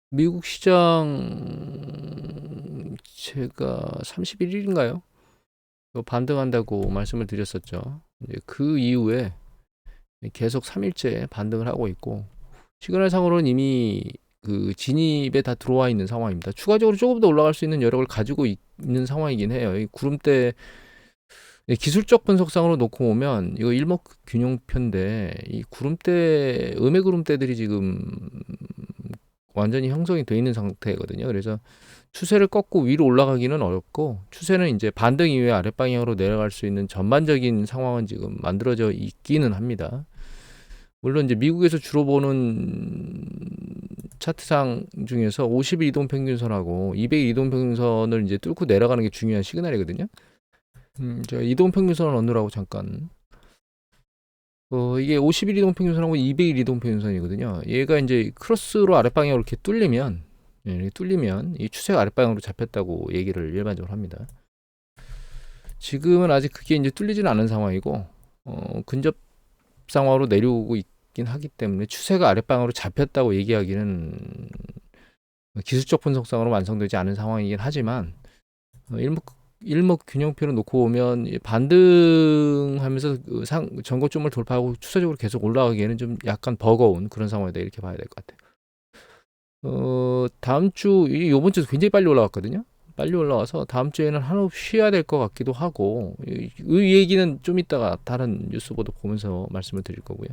미국 시장 제가 31일인가요? 반등한다고 말씀을 드렸었죠. 이제 그 이후에 계속 3일째 반등을 하고 있고 시그널상으로는 이미 그 진입에 다 들어와 있는 상황입니다. 추가적으로 조금 더 올라갈 수 있는 여력을 가지고 있는 상황이긴 해요. 이 구름대 기술적 분석상으로 놓고 보면 이거 일목균형표인데 이 구름대 음의 구름대들이 지금 완전히 형성이 돼 있는 상태거든요. 그래서 추세를 꺾고 위로 올라가기는 어렵고 추세는 이제 반등 이후에 아랫방향으로 내려갈 수 있는 전반적인 상황은 지금 만들어져 있기는 합니다. 물론 이제 미국에서 주로 보는 차트상 중에서 50일 이동 평균선하고 200일 이동 평균선을 이제 뚫고 내려가는 게 중요한 시그널이거든요. 제가 이동 평균선을 얻느라고 잠깐 이게 50일 이동 평균선하고 200일 이동 평균선이거든요. 얘가 이제 크로스로 아랫방향으로 이렇게 뚫리면 이렇게 뚫리면 이 추세가 아랫방향으로 잡혔다고 얘기를 일반적으로 합니다. 지금은 아직 그게 이제 뚫리지는 않은 상황이고 근접 상황으로 내려오고 있긴 하기 때문에 추세가 아랫방향으로 잡혔다고 얘기하기는 기술적 분석상으로 완성되지 않은 상황이긴 하지만 일목균형표를 놓고 보면 반등하면서 그 전고점을 돌파하고 추세적으로 계속 올라가기에는 좀 약간 버거운 그런 상황이다 이렇게 봐야 될 것 같아요. 다음 주 요번 주 굉장히 빨리 올라왔거든요. 빨리 올라와서 다음 주에는 한없 쉬어야 될 것 같기도 하고 이 얘기는 좀 이따가 다른 뉴스 보도 보면서 말씀을 드릴 거고요.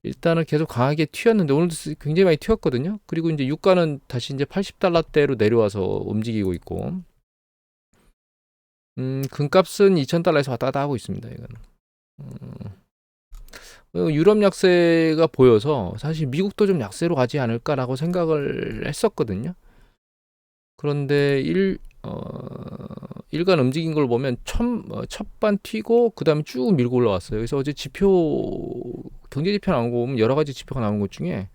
일단은 계속 강하게 튀었는데 오늘도 굉장히 많이 튀었거든요. 그리고 이제 유가는 다시 이제 80달러대로 내려와서 움직이고 있고 금값은 2,000달러에서 왔다 갔다 하고 있습니다. 이거는. 유럽 약세가 보여서 사실 미국도 좀 약세로 가지 않을까라고 생각을 했었거든요. 그런데 일간 움직인 걸 보면 첫반 튀고 그 다음에 쭉 밀고 올라왔어요. 그래서 어제 경제 지표 나온 거 보면 여러 가지 지표가 나온 것 중에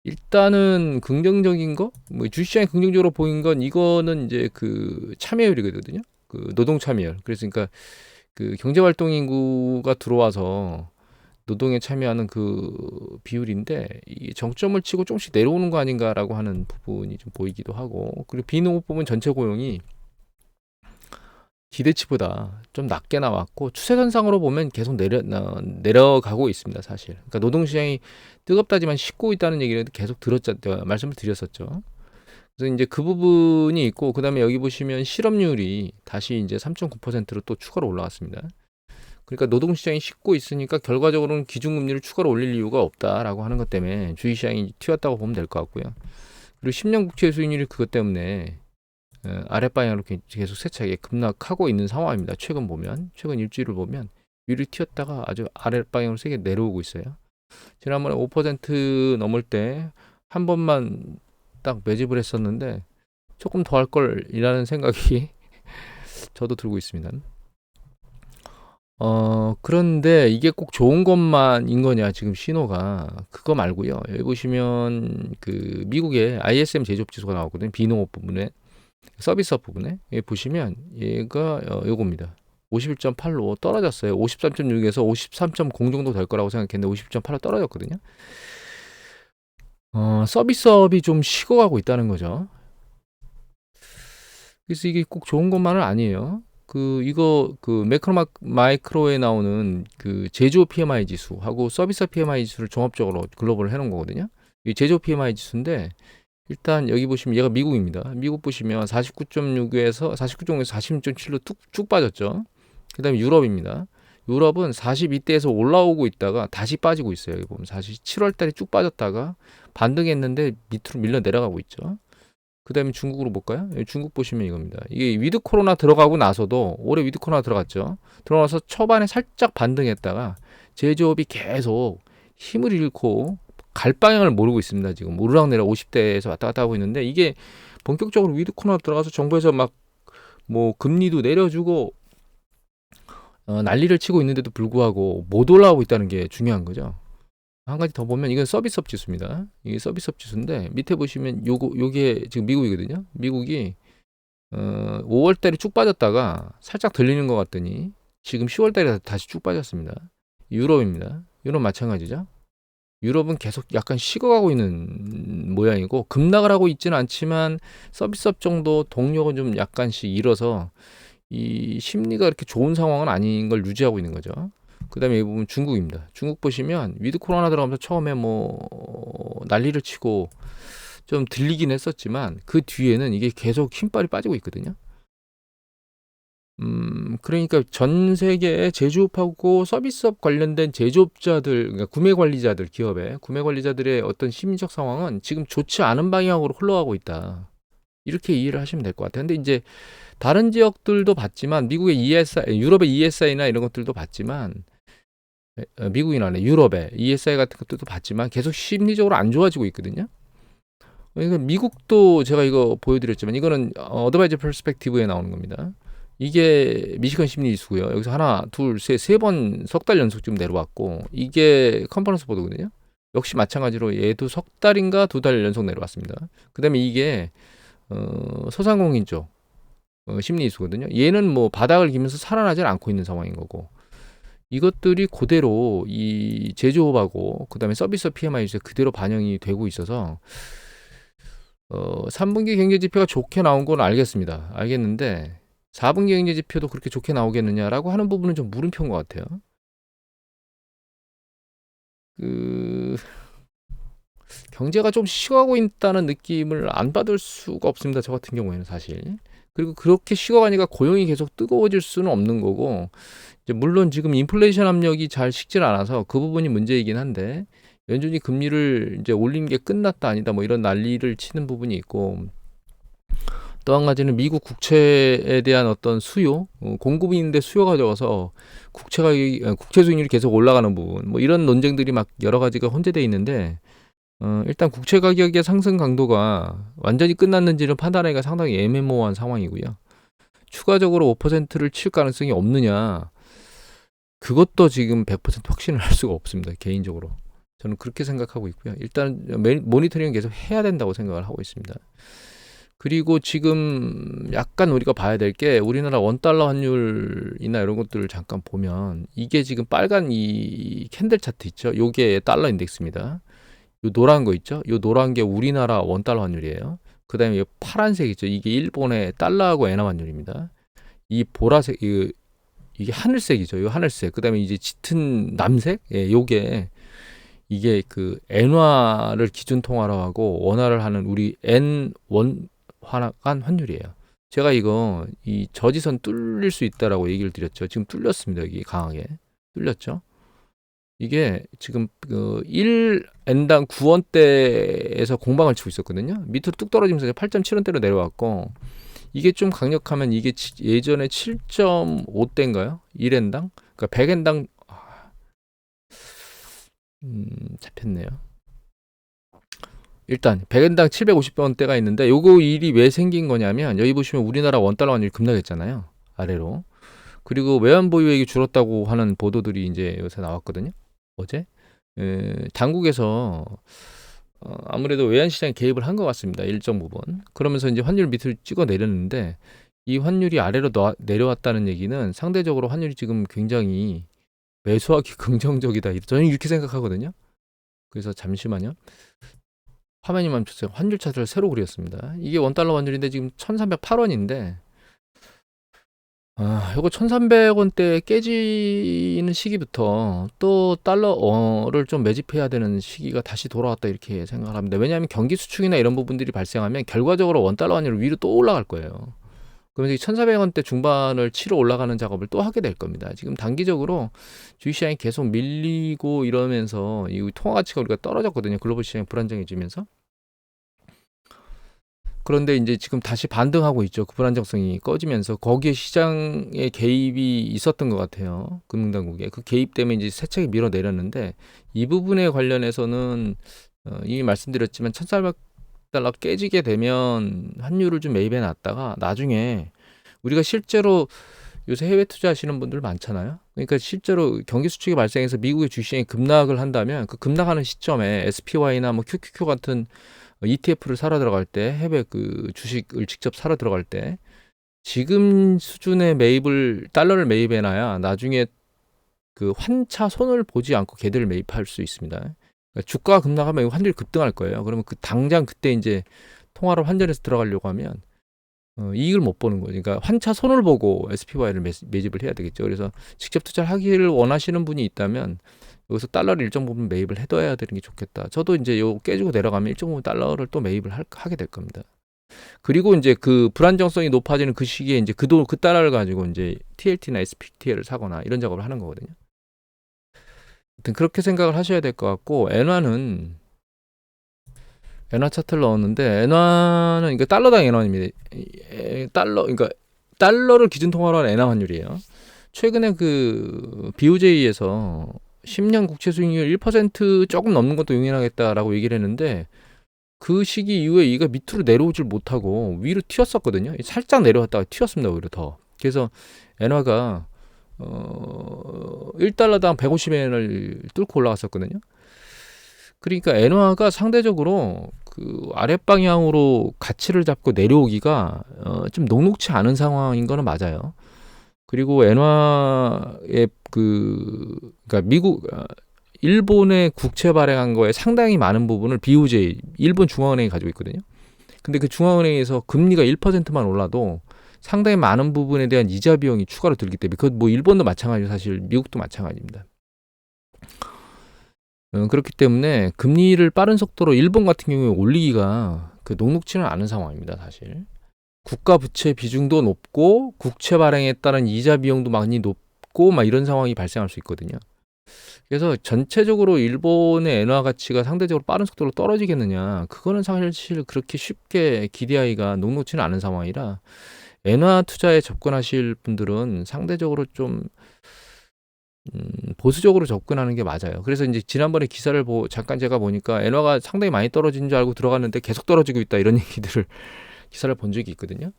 일단은 긍정적인 거, 뭐 주시장이 긍정적으로 보인 건 이거는 이제 그 참여율이거든요. 그 노동 참여율. 그러니까 그 경제 활동 인구가 들어와서 노동에 참여하는 그 비율인데 이 정점을 치고 조금씩 내려오는 거 아닌가라고 하는 부분이 좀 보이기도 하고 그리고 비농업 부문 전체 고용이 기대치보다 좀 낮게 나왔고 추세선상으로 보면 계속 내려가고 있습니다 사실. 그러니까 노동시장이 뜨겁다지만 식고 있다는 얘기를 계속 말씀을 드렸었죠. 그래서 이제 그 부분이 있고 그다음에 여기 보시면 실업률이 다시 이제 3.9%로 또 추가로 올라왔습니다. 그러니까 노동시장이 식고 있으니까 결과적으로는 기준금리를 추가로 올릴 이유가 없다라고 하는 것 때문에 주식시장이 튀었다고 보면 될 것 같고요. 그리고 10년 국채 수익률이 그것 때문에 아랫방향으로 계속 세차게 급락하고 있는 상황입니다. 최근 일주일을 보면 위로 튀었다가 아주 아랫방향으로 세게 내려오고 있어요. 지난번에 5% 넘을 때 한 번만 딱 매집을 했었는데 조금 더 할 걸이라는 생각이 저도 들고 있습니다. 그런데 이게 꼭 좋은 것만인 거냐, 지금 신호가. 그거 말고요. 여기 보시면 그 미국의 ISM 제조업 지수가 나오거든요. 비농업 부분에, 서비스업 부분에. 여기 보시면 얘가 요겁니다. 51.8로 떨어졌어요. 53.6에서 53.0 정도 될 거라고 생각했는데 50.8로 떨어졌거든요. 서비스업이 좀 식어가고 있다는 거죠. 그래서 이게 꼭 좋은 것만은 아니에요. 마이크로에 나오는 그 제조업 PMI 지수하고 서비스 PMI 지수를 종합적으로 글로벌을 해놓은 거거든요. 이 제조업 PMI 지수인데 일단 여기 보시면 얘가 미국입니다. 미국 보시면 49.6에서 46.7로 쭉 빠졌죠. 그다음에 유럽입니다. 유럽은 42대에서 올라오고 있다가 다시 빠지고 있어요. 여기 보면 7월 달에 쭉 빠졌다가 반등했는데 밑으로 밀려 내려가고 있죠. 그 다음에 중국으로 볼까요? 중국 보시면 이겁니다. 이게 위드 코로나 들어가고 나서도 올해 위드 코로나 들어갔죠. 들어가서 초반에 살짝 반등했다가 제조업이 계속 힘을 잃고 갈 방향을 모르고 있습니다. 지금 오르락내리락 50대에서 왔다 갔다 하고 있는데 이게 본격적으로 위드 코로나 들어가서 정부에서 막 뭐 금리도 내려주고 난리를 치고 있는데도 불구하고 못 올라오고 있다는 게 중요한 거죠. 한 가지 더 보면 이건 서비스업 지수입니다. 이게 서비스업 지수인데 밑에 보시면 요게 지금 미국이거든요. 미국이 5월 달에 쭉 빠졌다가 살짝 들리는 것 같더니 지금 10월 달에 다시 쭉 빠졌습니다. 유럽입니다. 유럽 마찬가지죠. 유럽은 계속 약간 식어가고 있는 있는 모양이고 급락을 하고 있지는 않지만 서비스업 정도 동력은 좀 약간씩 잃어서 이 심리가 그렇게 좋은 상황은 아닌 걸 유지하고 있는 거죠. 그 다음에 이 부분 중국입니다. 중국 보시면 위드 코로나 들어가면서 처음에 뭐 난리를 치고 좀 들리긴 했었지만 그 뒤에는 이게 계속 힘빨이 빠지고 있거든요. 그러니까 전 세계의 제조업하고 서비스업 관련된 제조업자들, 그러니까 구매 관리자들, 기업의 구매 관리자들의 어떤 심리적 상황은 지금 좋지 않은 방향으로 흘러가고 있다. 이렇게 이해를 하시면 될 것 같아요. 근데 이제 다른 지역들도 봤지만 미국의 ESI, 유럽의 ESI나 이런 것들도 봤지만 미국이나 아니라 유럽의 ESI 같은 것들도 봤지만 계속 심리적으로 안 좋아지고 있거든요. 그러니까 미국도 제가 이거 보여드렸지만 이거는 어드바이저 퍼스펙티브에 나오는 겁니다. 이게 미시건 심리 지수고요. 여기서 하나, 둘, 세 번 석 달 연속 좀 내려왔고 이게 컨퍼런스 보드거든요. 역시 마찬가지로 얘도 석 달인가 두 달 연속 내려왔습니다. 그 다음에 이게 소상공인 쪽 심리 지수거든요. 얘는 뭐 바닥을 기면서 살아나질 않고 있는 상황인 거고 이것들이 그대로 이 제조업하고 그 다음에 서비스 PMI 지수에 그대로 반영이 되고 있어서 3분기 경제 지표가 좋게 나온 건 알겠습니다. 알겠는데 4분기 경제 지표도 그렇게 좋게 나오겠느냐라고 하는 부분은 좀 물음표인 것 같아요. 경제가 좀 식어가고 있다는 느낌을 안 받을 수가 없습니다. 저 같은 경우에는 사실. 그리고 그렇게 식어가니까 고용이 계속 뜨거워질 수는 없는 거고 이제 물론 지금 인플레이션 압력이 잘 식질 않아서 그 부분이 문제이긴 한데 연준이 금리를 이제 올린 게 끝났다 아니다 뭐 이런 난리를 치는 부분이 있고 또 한 가지는 미국 국채에 대한 어떤 수요, 공급이 있는데 수요가 적어서 국채 수익률이 계속 올라가는 부분, 뭐 이런 논쟁들이 막 여러 가지가 혼재되어 있는데 일단 국채 가격의 상승 강도가 완전히 끝났는지를 판단하기가 상당히 애매모호한 상황이고요. 추가적으로 5%를 칠 가능성이 없느냐, 그것도 지금 100% 확신을 할 수가 없습니다. 개인적으로. 저는 그렇게 생각하고 있고요. 일단 모니터링은 계속 해야 된다고 생각을 하고 있습니다. 그리고 지금 약간 우리가 봐야 될 게 우리나라 원달러 환율이나 이런 것들을 잠깐 보면 이게 지금 빨간 이 캔들 차트 있죠. 요게 달러 인덱스입니다. 요 노란 거 있죠. 요 노란 게 우리나라 원달러 환율이에요. 그 다음에 파란색 있죠. 이게 일본의 달러하고 엔화 환율입니다. 이 보라색, 이게 하늘색이죠. 요 하늘색. 그 다음에 이제 짙은 남색? 예, 요게 이게 그 엔화를 기준 통화로 하고 원화를 하는 우리 N1 환간 환율이에요. 제가 이거 이 저지선 뚫릴 수 있다라고 얘기를 드렸죠. 지금 뚫렸습니다. 여기 강하게 뚫렸죠. 이게 지금 그 1엔당 9원대에서 공방을 치고 있었거든요. 밑으로 뚝 떨어지면서 8.7원대로 내려왔고 이게 좀 강력하면 이게 예전에 7.5대인가요? 1엔당? 그러니까 100엔당 잡혔네요. 일단 100엔당 750원대가 있는데 요거 일이 왜 생긴 거냐면 여기 보시면 우리나라 원달러 환율이 급락했잖아요. 아래로. 그리고 외환 보유액이 줄었다고 하는 보도들이 이제 요새 나왔거든요. 어제. 당국에서 아무래도 외환 시장에 개입을 한 것 같습니다. 일정 부분. 그러면서 이제 환율 밑으로 찍어 내렸는데 이 환율이 아래로 내려왔다는 얘기는 상대적으로 환율이 지금 굉장히 매수하기 긍정적이다. 저는 이렇게 생각하거든요. 그래서 잠시만요. 화면이 멈췄어요. 환율 차트를 새로 그렸습니다. 이게 원달러 환율인데 지금 1308원인데 이거 1300원대 깨지는 시기부터 또 달러를 좀 매집해야 되는 시기가 다시 돌아왔다 이렇게 생각을 합니다. 왜냐하면 경기 수축이나 이런 부분들이 발생하면 결과적으로 원달러 환율 위로 또 올라갈 거예요. 그러면 1400원대 중반을 치러 올라가는 작업을 또 하게 될 겁니다. 지금 단기적으로 주식시장이 계속 밀리고 이러면서 이 통화 가치가 우리가 떨어졌거든요. 글로벌 시장이 불안정해지면서. 그런데 이제 지금 다시 반등하고 있죠. 그 불안정성이 꺼지면서 거기에 시장의 개입이 있었던 것 같아요. 금융당국에. 그 개입 때문에 이제 세차게 밀어내렸는데 이 부분에 관련해서는 이미 말씀드렸지만 1400달러 깨지게 되면 환율을 좀 매입해 놨다가 나중에 우리가 실제로 요새 해외 투자하시는 분들 많잖아요. 그러니까 실제로 경기 수축이 발생해서 미국의 주식시장이 급락을 한다면 그 급락하는 시점에 SPY나 뭐 QQQ 같은 ETF를 사러 들어갈 때 해외 그 주식을 직접 사러 들어갈 때 지금 수준의 달러를 매입해놔야 나중에 그 환차 손을 보지 않고 걔들을 매입할 수 있습니다. 주가가 급락하면 환율이 급등할 거예요. 그러면 그 당장 그때 이제 통화로 환전해서 들어가려고 하면 이익을 못 보는 거죠. 그러니까 환차 손을 보고 SPY를 매집을 해야 되겠죠. 그래서 직접 투자를 하기를 원하시는 분이 있다면 여기서 달러를 일정 부분 매입을 해둬야 되는 게 좋겠다. 저도 이제 요 깨지고 내려가면 일정 부분 달러를 또 매입을 하게 될 겁니다. 그리고 이제 그 불안정성이 높아지는 그 시기에 이제 그 달러를 가지고 이제 TLT나 SPTL을 사거나 이런 작업을 하는 거거든요. 하여튼 그렇게 생각을 하셔야 될 것 같고, 엔화 차트를 넣었는데, 엔화는 이거 달러당 엔화입니다. 그러니까 달러를 기준 통화로 하는 엔화 환율이에요. 최근에 그 BOJ에서 10년 국채 수익률 1% 조금 넘는 것도 용인하겠다라고 얘기를 했는데, 그 시기 이후에 이가 밑으로 내려오질 못하고 위로 튀었었거든요. 살짝 내려왔다가 튀었습니다. 오히려 더. 그래서 엔화가 1달러당 150엔을 뚫고 올라갔었거든요. 그러니까 엔화가 상대적으로 그 아랫방향으로 가치를 잡고 내려오기가 좀 녹록치 않은 상황인 거는 맞아요. 그리고 엔화의 그러니까 일본의 국채 발행한 거에 상당히 많은 부분을 BOJ, 일본 중앙은행이 가지고 있거든요. 근데 그 중앙은행에서 금리가 1%만 올라도 상당히 많은 부분에 대한 이자 비용이 추가로 들기 때문에, 그것 뭐 일본도 마찬가지고 사실 미국도 마찬가지입니다. 그렇기 때문에 금리를 빠른 속도로 일본 같은 경우에 올리기가 녹록지는 않은 상황입니다. 사실 국가 부채 비중도 높고 국채 발행에 따른 이자 비용도 많이 높고 막 이런 상황이 발생할 수 있거든요. 그래서 전체적으로 일본의 엔화 가치가 상대적으로 빠른 속도로 떨어지겠느냐, 그거는 사실 그렇게 쉽게 기대하기가 녹록지는 않은 상황이라 엔화 투자에 접근하실 분들은 상대적으로 좀 보수적으로 접근하는 게 맞아요. 그래서 이제 지난번에 기사를 잠깐 제가 보니까 엔화가 상당히 많이 떨어진 줄 알고 들어갔는데 계속 떨어지고 있다, 이런 얘기들을 기사를 본 적이 있거든요.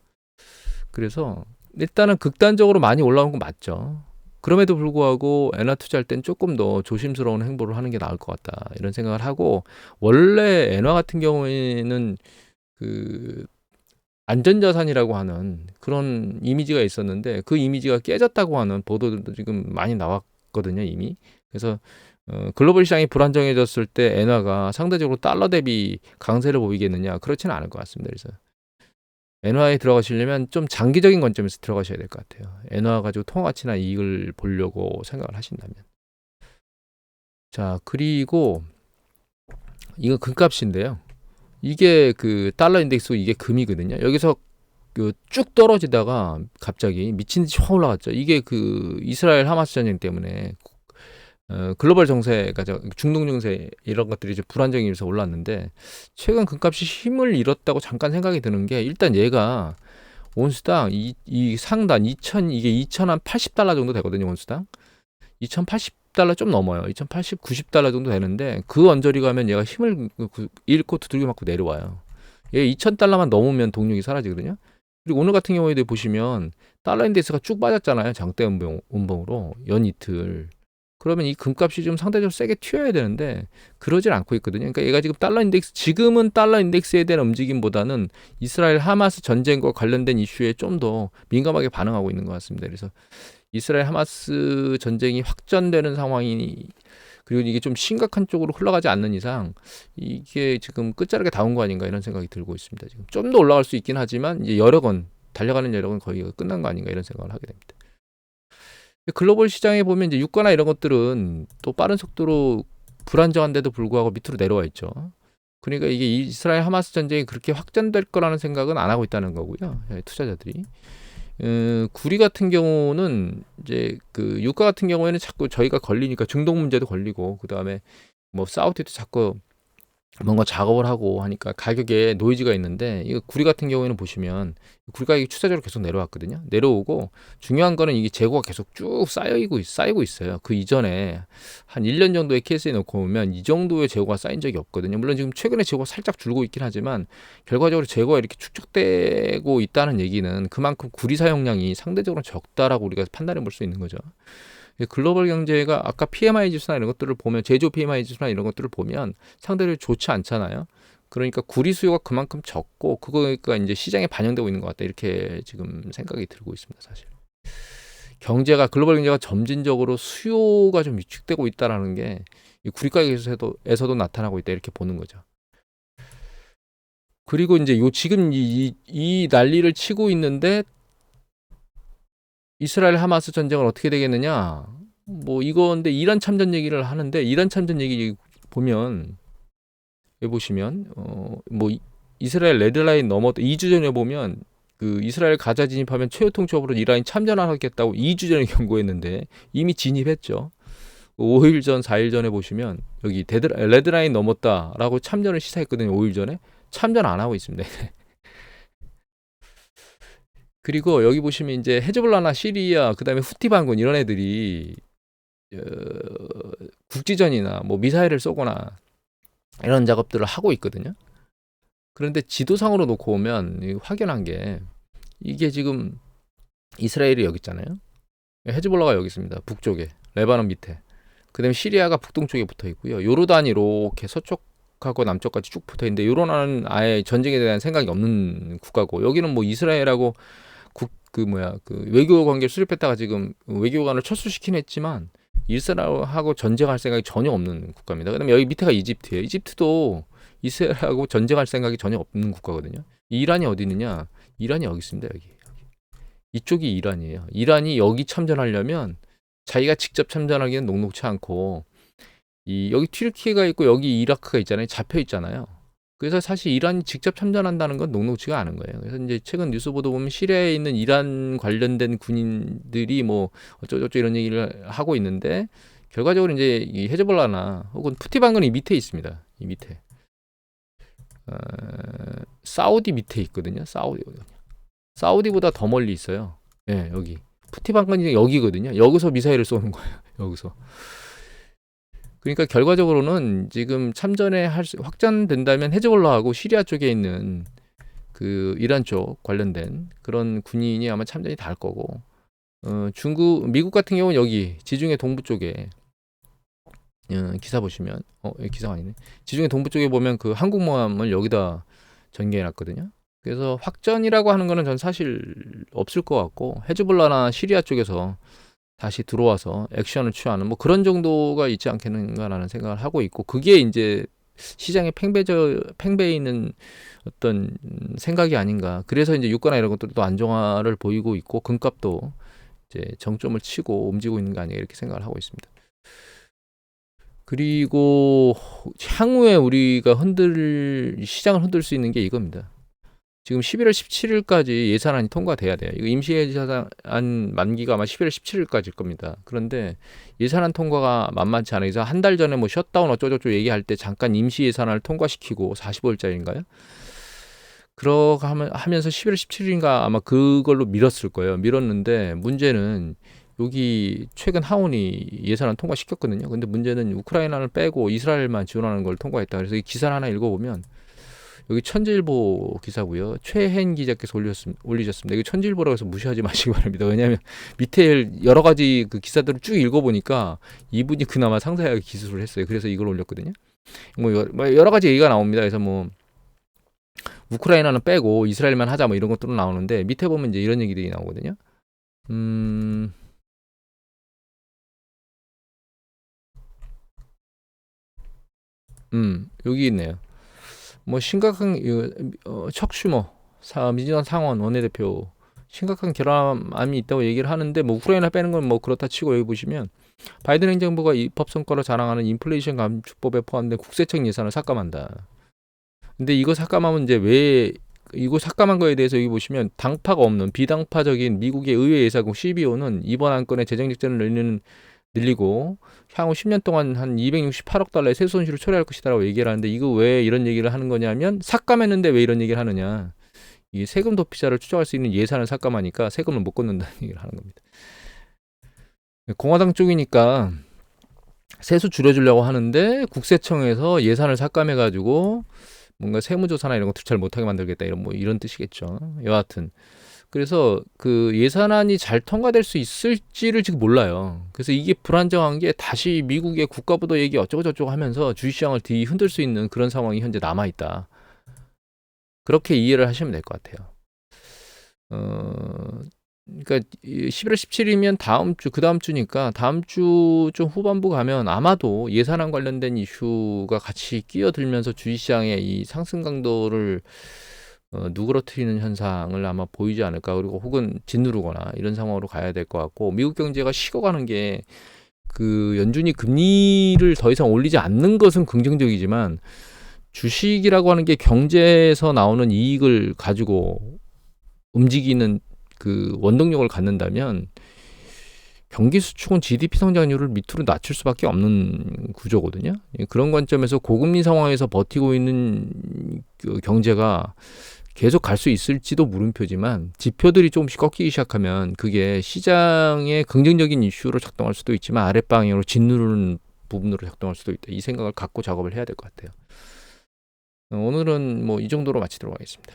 그래서 일단은 극단적으로 많이 올라온 건 맞죠. 그럼에도 불구하고 엔화 투자할 땐 조금 더 조심스러운 행보를 하는 게 나을 것 같다, 이런 생각을 하고, 원래 엔화 같은 경우에는 그 안전자산이라고 하는 그런 이미지가 있었는데 그 이미지가 깨졌다고 하는 보도들도 지금 많이 나왔거든요, 이미. 그래서 글로벌 시장이 불안정해졌을 때 엔화가 상대적으로 달러 대비 강세를 보이겠느냐, 그렇지는 않을 것 같습니다. 그래서 엔화에 들어가시려면 좀 장기적인 관점에서 들어가셔야 될 것 같아요. 엔화 가지고 통화 가치나 이익을 보려고 생각을 하신다면. 자, 그리고 이거 금값인데요. 이게 그 달러 인덱스, 이게 금이거든요. 여기서 쭉 떨어지다가 갑자기 미친 듯이 확 올라갔죠. 이게 그 이스라엘 하마스 전쟁 때문에 글로벌 정세가, 중동 정세 이런 것들이 이제 불안정해서 올랐는데, 최근 금값이 힘을 잃었다고 잠깐 생각이 드는 게, 일단 얘가 온수당 이 상단 이게 2,080달러 정도 되거든요. 온수당 2,080달러 좀 넘어요. 2,080, 90달러 정도 되는데, 그 언저리 가면 얘가 힘을 잃고 두들겨 맞고 내려와요. 얘 2,000달러만 넘으면 동력이 사라지거든요. 그리고 오늘 같은 경우에도 보시면 달러 인덱스가 쭉 빠졌잖아요. 장대 운봉으로 연 이틀. 그러면 이 금값이 좀 상대적으로 세게 튀어야 되는데 그러질 않고 있거든요. 그러니까 얘가 지금은 달러 인덱스에 대한 움직임보다는 이스라엘 하마스 전쟁과 관련된 이슈에 좀 더 민감하게 반응하고 있는 것 같습니다. 그래서 이스라엘 하마스 전쟁이 확전되는 상황이니, 그리고 이게 좀 심각한 쪽으로 흘러가지 않는 이상 이게 지금 끝자락에 닿은 거 아닌가, 이런 생각이 들고 있습니다. 지금 좀 더 올라갈 수 있긴 하지만 이제 달려가는 여력은 거의 끝난 거 아닌가, 이런 생각을 하게 됩니다. 글로벌 시장에 보면 이제 유가나 이런 것들은 또 빠른 속도로 불안정한데도 불구하고 밑으로 내려와 있죠. 그러니까 이게 이스라엘 하마스 전쟁이 그렇게 확전될 거라는 생각은 안 하고 있다는 거고요. 투자자들이. 구리 같은 경우는 이제 그 유가 같은 경우에는 자꾸 저희가 걸리니까 중동 문제도 걸리고, 그 다음에 뭐 사우디도 자꾸 뭔가 작업을 하고 하니까 가격에 노이즈가 있는데, 이거 구리 같은 경우에는 보시면 구리 가격이 추세적으로 계속 내려왔거든요. 내려오고, 중요한 거는 이게 재고가 계속 쭉 쌓이고 있어요. 그 이전에 한 1년 정도의 케이스에 놓고 보면 이 정도의 재고가 쌓인 적이 없거든요. 물론 지금 최근에 재고가 살짝 줄고 있긴 하지만 결과적으로 재고가 이렇게 축적되고 있다는 얘기는 그만큼 구리 사용량이 상대적으로 적다라고 우리가 판단해 볼 수 있는 거죠. 글로벌 경제가 아까 PMI 지수나 이런 것들을 보면, 제조 PMI 지수나 이런 것들을 보면 상대적으로 좋지 않잖아요. 그러니까 구리 수요가 그만큼 적고, 그거가 이제 시장에 반영되고 있는 것 같다, 이렇게 지금 생각이 들고 있습니다. 사실 글로벌 경제가 점진적으로 수요가 좀 위축되고 있다라는 게 이 구리가게에서도 나타나고 있다 이렇게 보는 거죠. 그리고 이제 지금 이 난리를 치고 있는데 이스라엘 하마스 전쟁은 어떻게 되겠느냐? 뭐 이건데 이란 참전 얘기를 하는데 이란 참전 얘기 보면 여기 보시면 뭐 이스라엘 레드라인 넘었다 2주 전에 보면 그 이스라엘 가자 진입하면 최후통첩으로 이란이 참전하겠다고 2주 전에 경고했는데 이미 진입했죠. 5일 전, 4일 전에 보시면 여기 레드라인 넘었다라고 참전을 시사했거든요. 5일 전에 참전 안 하고 있습니다. 그리고 여기 보시면 이제 헤즈볼라나 시리아 그다음에 후티 반군 이런 애들이 국지전이나 뭐 미사일을 쏘거나 이런 작업들을 하고 있거든요. 그런데 지도상으로 놓고 보면 확연한 게 이게 지금 이스라엘이 여기 있잖아요. 헤즈볼라가 여기 있습니다. 북쪽에 레바논 밑에. 그다음에 시리아가 북동쪽에 붙어 있고요. 요르단이 이렇게 서쪽하고 남쪽까지 쭉 붙어 있는데 요르단은 아예 전쟁에 대한 생각이 없는 국가고 여기는 뭐 이스라엘하고 그 외교 관계를 수립했다가 지금 외교관을 철수시킨 했지만 이스라엘하고 전쟁할 생각이 전혀 없는 국가입니다. 그다음에 여기 밑에가 이집트예요. 이집트도 이스라엘하고 전쟁할 생각이 전혀 없는 국가거든요. 이란이 어디 있느냐? 이란이 여기 있습니다. 여기. 이쪽이 이란이에요. 이란이 여기 참전하려면 자기가 직접 참전하기는 녹록치 않고 여기 튀르키예가 있고 여기 이라크가 있잖아요. 잡혀 있잖아요. 그래서 사실 이란이 직접 참전한다는 건 녹록치가 않은 거예요. 그래서 이제 최근 뉴스 보도 보면 시리아에 있는 이란 관련된 군인들이 뭐 어쩌고저쩌고 이런 얘기를 하고 있는데 결과적으로 이제 이 헤즈볼라나 혹은 푸티 반군이 밑에 있습니다. 이 밑에. 사우디 밑에 있거든요. 사우디보다 더 멀리 있어요. 네, 여기. 푸티 반군이 여기거든요. 여기서 미사일을 쏘는 거예요. 여기서. 그러니까 결과적으로는 지금 참전에 확전된다면 헤즈볼라하고 시리아 쪽에 있는 그 이란 쪽 관련된 그런 군인이 아마 참전이 다 할 거고 미국 같은 경우는 여기 지중해 동부 쪽에 기사 보시면 기사가 아니네. 지중해 동부 쪽에 보면 그 항공모함을 여기다 전개해 놨거든요. 그래서 확전이라고 하는 거는 전 사실 없을 것 같고 헤즈볼라나 시리아 쪽에서 다시 들어와서 액션을 취하는 뭐 그런 정도가 있지 않겠는가라는 생각을 하고 있고 그게 이제 시장에 팽배해 있는 어떤 생각이 아닌가. 그래서 이제 유가나 이런 것들도 안정화를 보이고 있고 금값도 이제 정점을 치고 움직이고 있는 게 아니냐 이렇게 생각을 하고 있습니다. 그리고 향후에 우리가 시장을 흔들 수 있는 게 이겁니다. 지금 11월 17일까지 예산안이 통과돼야 돼요. 이거 임시예산안 만기가 아마 11월 17일까지일 겁니다. 그런데 예산안 통과가 만만치 않아요. 그래서 한 달 전에 뭐 셧다운 어쩌고저쩌고 얘기할 때 잠깐 임시예산안을 통과시키고 45일짜리인가요? 그러고 하면서 11월 17일인가 아마 그걸로 밀었을 거예요. 밀었는데 문제는 여기 최근 하원이 예산안 통과시켰거든요. 근데 문제는 우크라이나를 빼고 이스라엘만 지원하는 걸 통과했다. 그래서 이 기사를 하나 읽어보면 여기 천지일보 기사고요. 최hen 기자께서 올리셨습니다. 이거 천지일보라고 해서 무시하지 마시기 바랍니다. 왜냐하면 밑에 여러 가지 그 기사들을 쭉 읽어보니까 이분이 그나마 상세하게 기술을 했어요. 그래서 이걸 올렸거든요. 뭐 여러 가지 얘기가 나옵니다. 그래서 뭐 우크라이나는 빼고 이스라엘만 하자 뭐 이런 것들은 나오는데 밑에 보면 이제 이런 얘기들이 나오거든요. 여기 있네요. 뭐 심각한 척슈머 민주당 상원 원내대표 심각한 결함이 있다고 얘기를 하는데 뭐 우크라이나 빼는 건 뭐 그렇다 치고 여기 보시면 바이든 행정부가 입법 성과로 자랑하는 인플레이션 감축법에 포함된 국세청 예산을 삭감한다. 근데 이거 삭감하면 이제 왜 이거 삭감한 거에 대해서 여기 보시면 당파가 없는 비당파적인 미국의 의회 예산국 CBO는 이번 안건의 재정 적자를 늘리고 향후 10년 동안 한 268억 달러의 세수 손실을 초래할 것이다라고 얘기를 하는데 이거 왜 이런 얘기를 하는 거냐면 삭감했는데 왜 이런 얘기를 하느냐. 이게 세금 도피자를 추적할 수 있는 예산을 삭감하니까 세금을 못 걷는다는 얘기를 하는 겁니다. 공화당 쪽이니까 세수 줄여주려고 하는데 국세청에서 예산을 삭감해가지고 뭔가 세무조사나 이런 것도 잘 못하게 만들겠다 이런 뜻이겠죠. 여하튼 그래서 그 예산안이 잘 통과될 수 있을지를 지금 몰라요. 그래서 이게 불안정한 게 다시 미국의 국가부도 얘기 어쩌고저쩌고 하면서 주식시장을 뒤흔들 수 있는 그런 상황이 현재 남아있다. 그렇게 이해를 하시면 될 것 같아요. 그러니까 11월 17일이면 다음 주, 그 다음 주니까 다음 주 좀 후반부 가면 아마도 예산안 관련된 이슈가 같이 끼어들면서 주식시장의 이 상승 강도를 누그러뜨리는 현상을 아마 보이지 않을까. 그리고 혹은 짓누르거나 이런 상황으로 가야 될 것 같고, 미국 경제가 식어가는 게 그 연준이 금리를 더 이상 올리지 않는 것은 긍정적이지만, 주식이라고 하는 게 경제에서 나오는 이익을 가지고 움직이는 그 원동력을 갖는다면 경기 수축은 GDP 성장률을 밑으로 낮출 수밖에 없는 구조거든요. 그런 관점에서 고금리 상황에서 버티고 있는 그 경제가 계속 갈 수 있을지도 물음표지만, 지표들이 조금씩 꺾이기 시작하면 그게 시장의 긍정적인 이슈로 작동할 수도 있지만 아랫방향으로 짓누르는 부분으로 작동할 수도 있다. 이 생각을 갖고 작업을 해야 될 것 같아요. 오늘은 뭐 이 정도로 마치도록 하겠습니다.